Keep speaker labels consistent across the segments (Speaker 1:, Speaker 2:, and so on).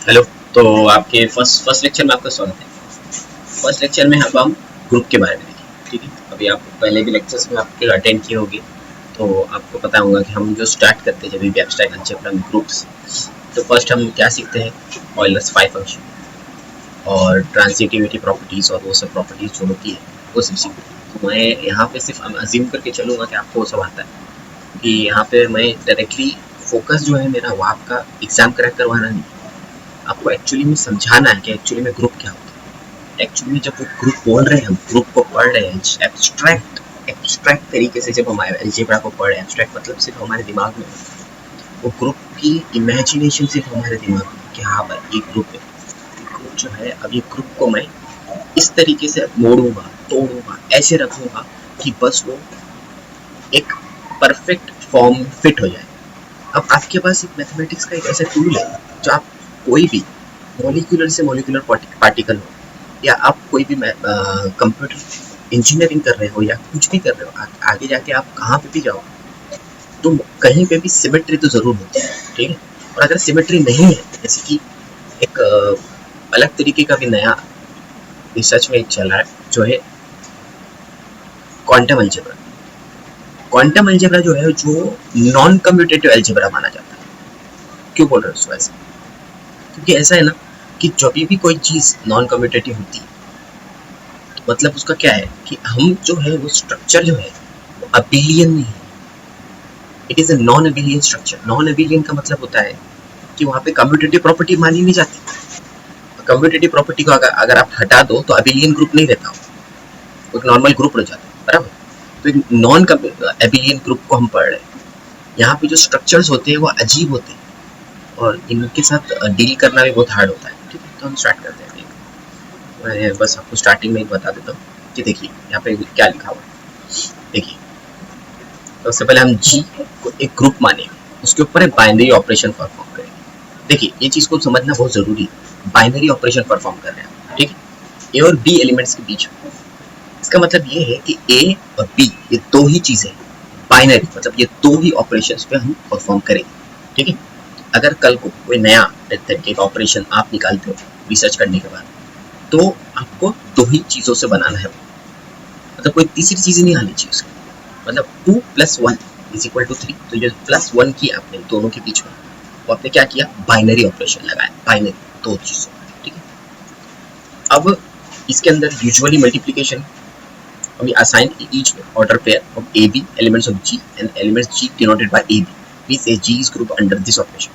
Speaker 1: Hello. तो आपके first lecture में आपका स्वागत है। फर्स्ट लेक्चर में अब हम ग्रुप के बारे में देखेंगे, ठीक है। अभी आप पहले भी लेक्चर्स में आपके अटेंड किए होंगे, तो आपको पता होगा कि हम जो स्टार्ट करते हैं जब भी एब्स्ट्रैक्ट अलजेब्रा में ग्रुप्स, तो फर्स्ट हम क्या सीखते हैं, ऑयलर्स फाइव फंक्शन और ट्रांजिटिविटी प्रॉपर्टीज और वो सब प्रॉपर्टीज जो होती है वो सब सीखते हैं। तो मैं यहाँ पे सिर्फ अज्यूम करके चलूँगा कि आपको वो सब आता है, कि यहाँ पे मैं डायरेक्टली फोकस जो है मेरा वो आपका एग्जाम क्रैक करवाना नहीं, आपको एक्चुअली में समझाना है कि एक्चुअली में ग्रुप क्या होता है। एक्चुअली में जब वो ग्रुप बोल रहे हैं, हम ग्रुप को पढ़ रहे हैं एब्स्ट्रैक्ट तरीके से, जब हम अलजेब्रा को पढ़ रहे हैं, एब्स्ट्रैक्ट मतलब सिर्फ हमारे दिमाग में, वो ग्रुप की इमेजिनेशन सिर्फ हमारे दिमाग में कि हाँ भाई ये ग्रुप है। ग्रुप जो है, अब ये ग्रुप को मैं इस तरीके से मोड़ूंगा, तोड़ूंगा, ऐसे रखूंगा कि बस वो एक परफेक्ट फॉर्म फिट हो जाए। अब आपके पास एक मैथमेटिक्स का एक ऐसा टूल है जो आप कोई भी मॉलिक्यूलर से मॉलिक्यूलर पार्टिकल हो, या आप कोई भी कंप्यूटर इंजीनियरिंग कर रहे हो या कुछ भी कर रहे हो, आगे जाके आप कहाँ पे भी जाओ तो कहीं पे भी सिमेट्री तो जरूर होती है, ठीक है। और अगर सिमेट्री नहीं है, जैसे कि एक अलग तरीके का भी नया रिसर्च में चल रहा है जो है क्वांटम अलजेब्रा। क्वांटम अलजेब्रा जो है, जो नॉन कम्यूटेटिव अलजेब्रा माना जाता है। क्यों बोल रहे हो उसको ऐसे? क्योंकि ऐसा है ना कि जब भी कोई चीज नॉन कम्यूटेटिव होती है, तो मतलब उसका क्या है कि हम जो है वो स्ट्रक्चर जो है वो अबिलियन नहीं है, it is a non abelian structure. Non abelian का मतलब होता है कि वहाँ पे कम्यूटेटिव प्रॉपर्टी मानी नहीं जाती। कम्यूटेटिव प्रॉपर्टी को अगर आप हटा दो तो अबिलियन ग्रुप नहीं रहता, वो एक नॉर्मल ग्रुप रह जाता है, बराबर। तो एक नॉन अबिलियन ग्रुप को हम पढ़ रहे हैं। यहाँ पे जो स्ट्रक्चर्स होते हैं वो अजीब होते हैं और इनके साथ डील करना भी बहुत हार्ड होता है, ठीक है। तो हम स्टार्ट करते हैं। मैं बस आपको स्टार्टिंग में ही बता देता हूँ कि देखिए यहाँ पे क्या लिखा हुआ है। देखिए, तो सबसे पहले हम जी को एक ग्रुप मानेंगे, उसके ऊपर एक बाइनरी ऑपरेशन परफॉर्म करेंगे। देखिए ये चीज़ को समझना बहुत ज़रूरी है, बाइनरी ऑपरेशन परफॉर्म कर रहे हैं, ठीक है, ए और बी एलिमेंट्स के बीच में। इसका मतलब ये है कि ए और बी ये दो ही चीज़ें, बाइनरी मतलब ये दो ही ऑपरेशंस पे हम परफॉर्म करेंगे, ठीक है। अगर कल को कोई नया तरीके का ऑपरेशन आप निकालते हो रिसर्च करने के बाद, तो आपको दो ही चीज़ों से बनाना है, मतलब कोई तीसरी चीज़ नहीं आनी चाहिए उसकी। मतलब 2 + 1 = 3, तो ये +1 किया आपने दोनों के बीच में, तो आपने क्या किया, बाइनरी ऑपरेशन लगाया, बाइनरी दो चीज़ों, ठीक है। अब इसके अंदर usually multiplication we assign each order pair of AB elements of G and elements G denoted by AB. We say G is group under this operation.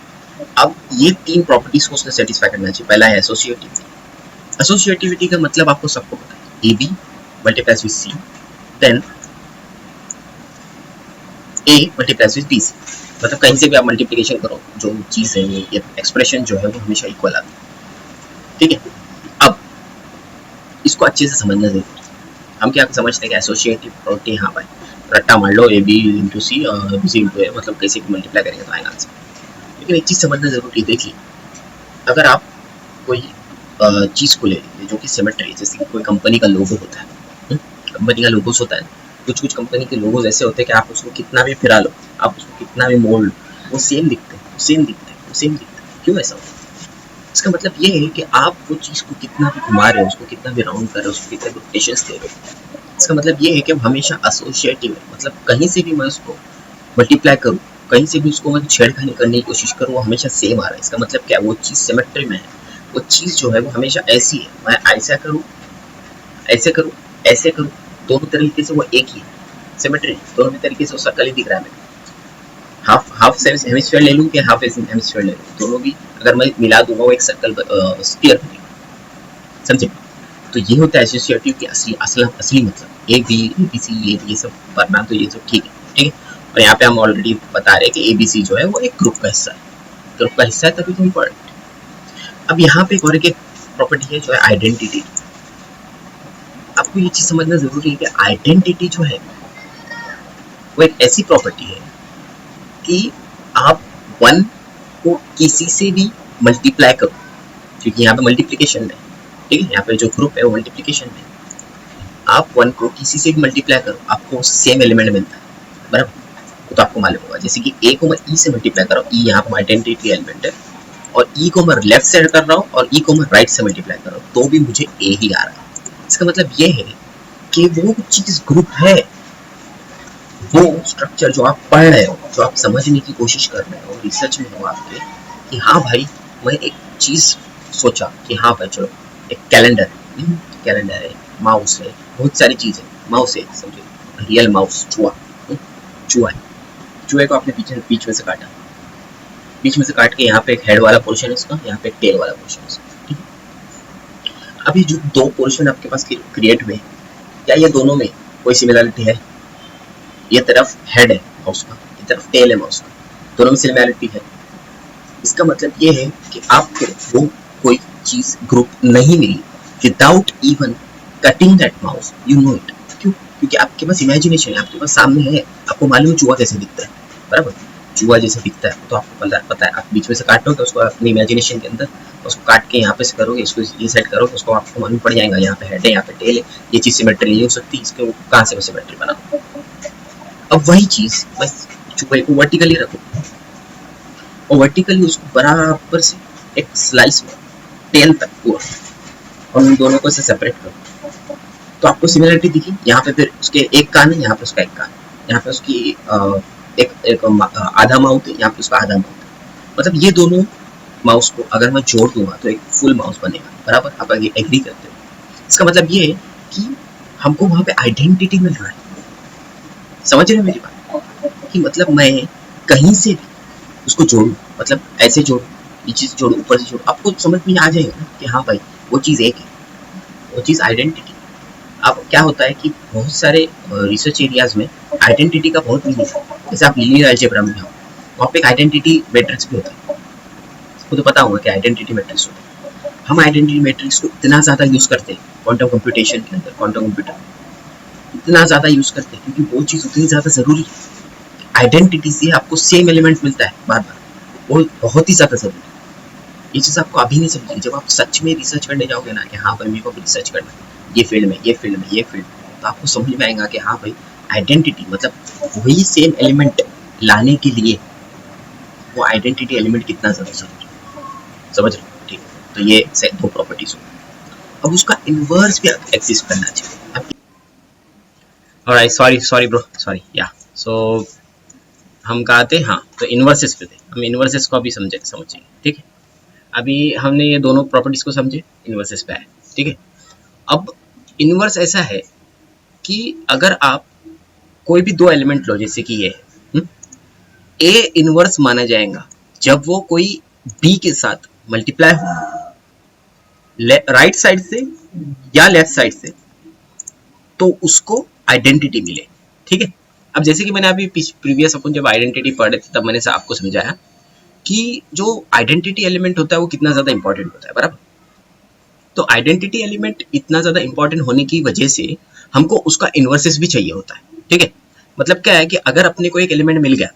Speaker 1: अब ये तीन प्रॉपर्टीज को उसने सेटिस्फाई करना चाहिए। पहला है एसोसिएटिविटी। एसोसिएटिविटी का मतलब आपको सबको पता है, AB multiplies with C, then A multiplies with BC। मतलब कहीं से भी आप मल्टीप्लिकेशन करो, जो चीज है ये एक्सप्रेशन जो है वो हमेशा इक्वल आती है, ठीक है। अब इसको अच्छे से समझना जरूरी है। हम क्या समझते हैं कि एसोसिएटिव प्रॉपर्टी, हाँ भाई रट्टा मार लो ए बी इंटू सी और बी सी इंटू ए, मतलब कैसे भी मल्टीप्लाई करेंगे तो आएगा आंसर। लेकिन एक चीज़ समझना जरूरी है। देखिए अगर आप कोई चीज़ को ले लीजिए जो कि सिमेट्री, जैसे कि कोई कंपनी का लोगो होता है, कंपनी का लोगोस होता है, कुछ कंपनी के लोगोस ऐसे होते हैं कि आप उसको कितना भी फिरा लो, आप उसको कितना भी मोड़ लो, वो सेम दिखते हैं, सेम दिखते हैं, सेम दिखते हैं। क्यों ऐसा होता है? इसका मतलब ये है कि आप वो चीज़ को कितना भी घुमा रहे हो, उसको कितना भी राउंड कर रहे हो, उसको कितने रोटेशंस दे रहे हो, इसका मतलब ये है कि हमेशा एसोसिएटिव है। मतलब कहीं से भी मैं उसको मल्टीप्लाई करूँ, कहीं से भी उसको मैं छेड़खानी करने की कोशिश करूँ, वो हमेशा सेम आ रहा है। इसका मतलब क्या, वो चीज़ सिमेट्री में है, वो चीज़ जो है वो हमेशा ऐसी है। मैं ऐसा करूँ, ऐसे करूँ, ऐसे करूँ, दोनों तरीके से वो एक ही है, सिमेट्री। दोनों तरीके से वो सर्कल ही दिख रहा है मेरे। हाफ हेमिस्फीयर ले लूँ कि हाफ हेमिस्फीयर ले लूँ, दोनों भी अगर मैं मिला दूंगा वो एक सर्कल स्फीयर बनेगा, समझे। तो ये होता है एसोसिएटिव की असली मतलब। ए बी सी ये सब पढ़ना, तो ये सब ठीक है, ठीक है। और यहाँ पे हम ऑलरेडी बता रहे हैं कि ए बी सी जो है वो एक ग्रुप का हिस्सा है, ग्रुप का हिस्सा है, तभी तो इम्पोर्टेंट। अब यहाँ पे एक और एक प्रॉपर्टी है जो है आइडेंटिटी। आपको ये चीज समझना जरूरी है कि आइडेंटिटी जो है वो एक ऐसी प्रॉपर्टी है कि आप 1 को किसी से भी मल्टीप्लाई करो, क्योंकि यहाँ पे मल्टीप्लिकेशन है, ठीक है। यहाँ पे जो ग्रुप है वो मल्टीप्लिकेशन है। आप 1 को किसी से भी मल्टीप्लाई करो, आपको सेम एलिमेंट मिलता है, बराबर। तो आपको मालूम होगा, जैसे कि ए को मैं ई से मल्टीप्लाई कर रहा हूँ, ई यहाँ पर आइडेंटिटी एलिमेंट है, और ई को मैं लेफ्ट से कर रहा हूँ और ई को मैं राइट से मल्टीप्लाई कर रहा हूँ, तो भी मुझे ए ही आ रहा है। इसका मतलब ये है कि वो चीज ग्रुप है, वो स्ट्रक्चर जो आप पढ़ रहे हो, जो आप समझने की कोशिश कर रहे हो, रिसर्च में हो आपके, कि हाँ भाई मैं एक चीज सोचा कि हाँ भाई चलो एक कैलेंडर है, माउस है, बहुत सारी चीजें, माउस है समझो, रियल माउस, चूहा, चूहा है, चूहे को आपने बीच में से काटा, बीच में से काट के यहाँ पे एक हेड वाला पोर्शन है इसका, यहाँ पे एक टेल वाला पोर्शन है इसका, ठीक है। अभी जो दो पोर्शन आपके पास क्रिएट हुए, क्या ये दोनों में कोई सिमिलरिटी है? ये तरफ हेड है माउस का, ये तरफ टेल है माउस का, दोनों में सिमिलरिटी है। इसका मतलब ये है कि आपको वो कोई चीज ग्रुप नहीं मिली without even cutting that mouse, you know it. क्यों? क्योंकि आपके पास इमेजिनेशन है, आपके पास सामने है, आपको मालूम है चूहा कैसे दिखता है, बराबर, चूहा जैसे दिखता है, तो आपको पता है, आप बीच में से काटोगे उसको अपनी इमेजिनेशन के अंदर, उसको काट के यहाँ पे से करोगे, इसको ये सेट करोगे, उसको आपको मालूम पड़ जाएगा यहाँ पे हेड है, यहाँ पे टेल है, ये चीज सिमेट्री नहीं हो सकती, इसके कहाँ से सिमेट्री बना। अब वही चीज बस चूहे को वर्टिकली रखो और वर्टिकली उसको बराबर से एक स्लाइस में टेल तक पूरा, और उन दोनों को से सेपरेट करो, तो आपको सिमिलरिटी दिखी। यहाँ पे फिर उसके एक कान है, यहाँ पे उसका एक कान, यहाँ पे उसकी एक आधा माउथ है, यहाँ पे उसका आधा माउथ है। मतलब ये दोनों माउस को अगर मैं जोड़ दूंगा तो एक फुल माउस बनेगा, बराबर, आप एग्री करते हो? इसका मतलब ये है कि हमको वहां पे आइडेंटिटी मिल रहा है, समझ रहे हो मेरी बात? कि मतलब मैं कहीं से भी उसको जोड़ू, मतलब ऐसे जोड़ू, ये चीज जोड़ू, ऊपर से जोड़ू, आपको समझ में आ जाएगा ना कि हाँ भाई वो चीज एक है, वो चीज आइडेंटिटी। अब क्या होता है कि बहुत सारे रिसर्च एरियाज में आइडेंटिटी का बहुत मीनिंग है, जैसे आप लीनियर अलजेब्रा में हो, वहाँ पे एक आइडेंटिटी मैट्रिक्स भी होता है, आपको तो पता होगा कि आइडेंटिटी मैट्रिक्स होता है। हम आइडेंटिटी मैट्रिक्स को इतना ज्यादा यूज करते हैं क्वांटम कंप्यूटेशन के अंदर, क्वांटम कंप्यूटर इतना ज्यादा यूज करते हैं क्योंकि वो चीज उतनी ज्यादा जरूरी है। आइडेंटिटी से आपको सेम एलिमेंट मिलता है बार बार, वो बहुत ही ज्यादा जरूरी है। ये चीज आपको अभी नहीं समझी, जब आप सच में रिसर्च करने जाओगे ना कि हाँ भाई मेरे को रिसर्च करना है ये फील्ड में, ये फील्ड में, ये फील्ड में, तो आपको समझ में आएगा कि हाँ भाई आइडेंटिटी मतलब वही सेम एलिमेंट लाने के लिए वो आइडेंटिटी एलिमेंट कितना ज्यादा जरूरी है, समझ रहे हो? ठीक है, तो ये दो प्रॉपर्टीज हो। अब उसका इनवर्स भी एग्जिस्ट करना चाहिए। ऑलराइट, सॉरी ब्रो, सॉरी, या सो हम कहा थे, हाँ तो इन्वर्सेस पे थे, हम इन्वर्सेस को अभी समझेंगे, ठीक है। अभी हमने ये दोनों प्रॉपर्टीज को समझे, इन्वर्सेस पे आए, ठीक है। अब इन्वर्स ऐसा है कि अगर आप कोई भी दो एलिमेंट लो, जैसे कि ये ए इन्वर्स माना जाएगा जब वो कोई बी के साथ मल्टीप्लाई हो राइट साइड से या लेफ्ट साइड से, तो उसको आइडेंटिटी मिले, ठीक है। अब जैसे कि मैंने अभी प्रीवियस अपन जब आइडेंटिटी पढ़ रहे थे तब मैंने आपको समझाया कि जो आइडेंटिटी एलिमेंट होता है वो कितना ज्यादा इंपॉर्टेंट होता है, बराबर। तो आइडेंटिटी एलिमेंट इतना ज्यादा इंपॉर्टेंट होने की वजह से हमको उसका इन्वर्सेस भी चाहिए होता है, ठीक है। मतलब क्या है कि अगर अपने को एक एलिमेंट मिल गया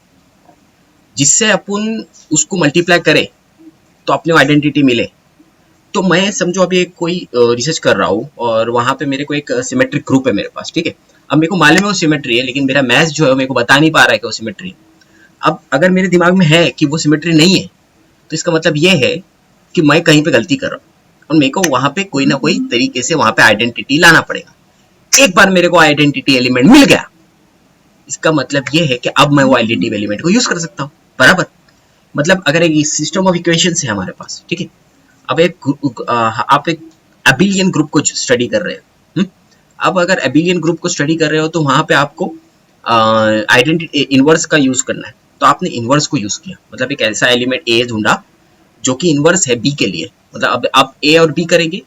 Speaker 1: जिससे अपन उसको मल्टीप्लाई करें तो अपने आइडेंटिटी मिले, तो मैं समझो अभी कोई रिसर्च कर रहा हूँ और वहां पे मेरे को एक सिमेट्रिक ग्रुप है मेरे पास, ठीक है। अब मेरे को मालूम है वो सिमेट्री है, लेकिन मेरा मैथ जो है मेरे को बता नहीं पा रहा है कि वो सिमेट्री है। अब अगर मेरे दिमाग में है कि वो सिमेट्री नहीं है, तो इसका मतलब ये है कि मैं कहीं पे गलती कर रहा हूँ और मेरे को वहां पे कोई ना कोई तरीके से वहां पे आइडेंटिटी लाना पड़ेगा। एक बार मेरे को आइडेंटिटी एलिमेंट मिल गया, इसका मतलब ये है कि अब मैं वो आइडेंटिटी एलिमेंट को यूज कर सकता हूँ, बराबर। मतलब अगर एक सिस्टम ऑफ इक्वेशंस है हमारे पास, ठीक है। अब आप एक एबिलियन ग्रुप को स्टडी कर रहे हो, अब अगर एबिलियन ग्रुप को स्टडी कर रहे हो तो वहां पे आपको आइडेंटिटी इनवर्स का यूज करना है, तो आपने इनवर्स को यूज किया, मतलब एक ऐसा एलिमेंट ए ढूंढा जो कि इनवर्स है बी के लिए। मतलब अब आप ए और बी करेंगे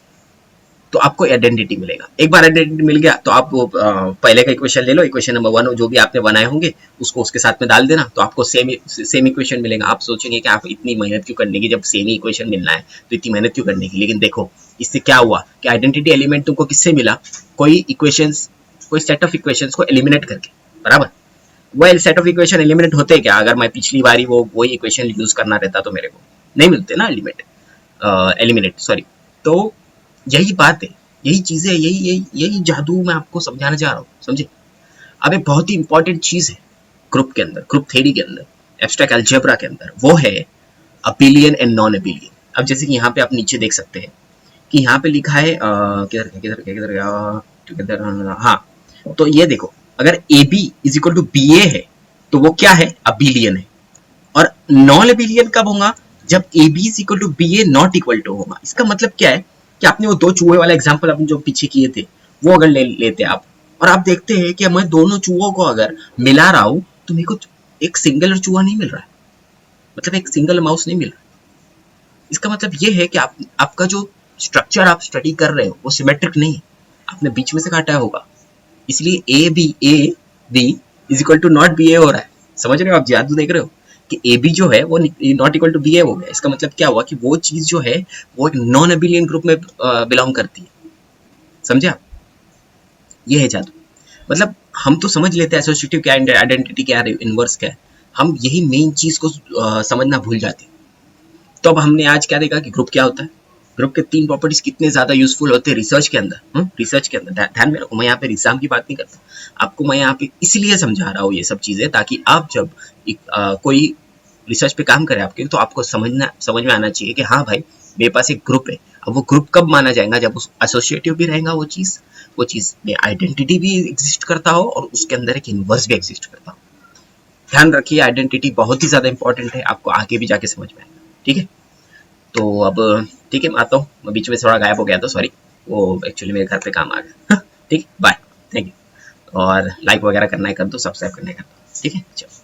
Speaker 1: तो आपको आइडेंटिटी मिलेगा। एक बार आइडेंटिटी मिल गया तो आप पहले का इक्वेशन ले लो, इक्वेशन नंबर 1 जो भी आपने बनाए होंगे उसको उसके साथ में डाल देना, तो आपको सेम इक्वेशन मिलेगा। आप सोचेंगे कि आप इतनी मेहनत क्यों करने की, जब सेम ही इक्वेशन मिलना है तो इतनी मेहनत क्यों करने की। लेकिन देखो इससे क्या हुआ कि आइडेंटिटी एलिमेंट तुमको किससे मिला, कोई इक्वेशंस, कोई सेट ऑफ इक्वेशंस को एलिमिनेट करके, बराबर। वह सेट ऑफ इक्वेशन एलिमिनेट होते क्या, अगर मैं पिछली बारी वही इक्वेशन यूज करना रहता तो मेरे को नहीं मिलते ना एलिमिनेट, सॉरी। तो यही बात है, यही चीजें, यही जादू मैं आपको समझाना चाह रहा हूँ, समझे। अब एक बहुत ही इंपॉर्टेंट चीज है ग्रुप के अंदर, ग्रुप थ्योरी के अंदर, एब्स्ट्रैक्ट अलजेब्रा के अंदर, वो है अबिलियन एंड नॉन अबिलियन। अब जैसे कि यहाँ पे आप नीचे देख सकते हैं कि यहाँ पे लिखा है किधर किधर किधर किधर, हाँ, तो ये देखो, अगर A B is equal to B A है तो वो क्या है, अबिलियन है। और नॉन अबिलियन कब होगा, जब A B is equal to B A not equal to होगा। इसका मतलब क्या है कि आपने वो दो चूहे वाला एग्जांपल अपने जो पीछे किए थे वो अगर लेते आप, और आप देखते हैं कि मैं दोनों चूहों को अगर मिला रहा हूं तो मेरे को एक सिंगल चूहा नहीं मिल रहा है, मतलब एक सिंगल माउस नहीं मिल रहा। इसका मतलब ये है कि आपका जो स्ट्रक्चर आप स्टडी कर रहे हो वो सिमेट्रिक नहीं है, आपने बीच में से काटा होगा, इसलिए A B is equal to not B A हो रहा है। समझ रहे हो आप, जादू देख रहे हो कि ए बी जो है वो not equal to B A हो गया। इसका मतलब क्या हुआ कि वो चीज जो है वो एक नॉन अबिलियन ग्रुप में बिलोंग करती है। समझे आप, ये है जादू। मतलब हम तो समझ लेते हैं एसोसिएटिव क्या है, आइडेंटिटी क्या है, इनवर्स क्या है, हम यही मेन चीज को समझना भूल जाते हैं। तो अब हमने आज क्या देखा कि ग्रुप क्या होता है, ग्रुप के 3 प्रॉपर्टीज कितने ज्यादा यूजफुल होते हैं रिसर्च के अंदर। रिसर्च के अंदर ध्यान में रखो, मैं यहाँ पे एग्जाम की बात नहीं करता, आपको मैं यहाँ पे इसलिए समझा रहा हूँ ये सब चीजें, ताकि आप जब कोई रिसर्च पे काम करे आपके, तो आपको समझ में आना चाहिए कि हाँ भाई मेरे पास एक ग्रुप है। अब वो ग्रुप कब माना जाएगा, जब उस एसोसिएटिव भी रहेगा वो चीज में आइडेंटिटी भी एग्जिस्ट करता हो और उसके अंदर एक इनवर्स भी एग्जिस्ट करता हो। ध्यान रखिए, आइडेंटिटी बहुत ही ज्यादा इंपॉर्टेंट है, आपको आगे भी जाके समझ में आएगा। ठीक है, तो अब ठीक है, मैं आता हूँ, मैं बीच में थोड़ा गायब हो गया था, सॉरी, वो एक्चुअली मेरे घर पे काम आ गया। ठीक है, बाय, थैंक यू। और लाइक वगैरह करना है कर दो, सब्सक्राइब करना है कर दो। ठीक है, चलो।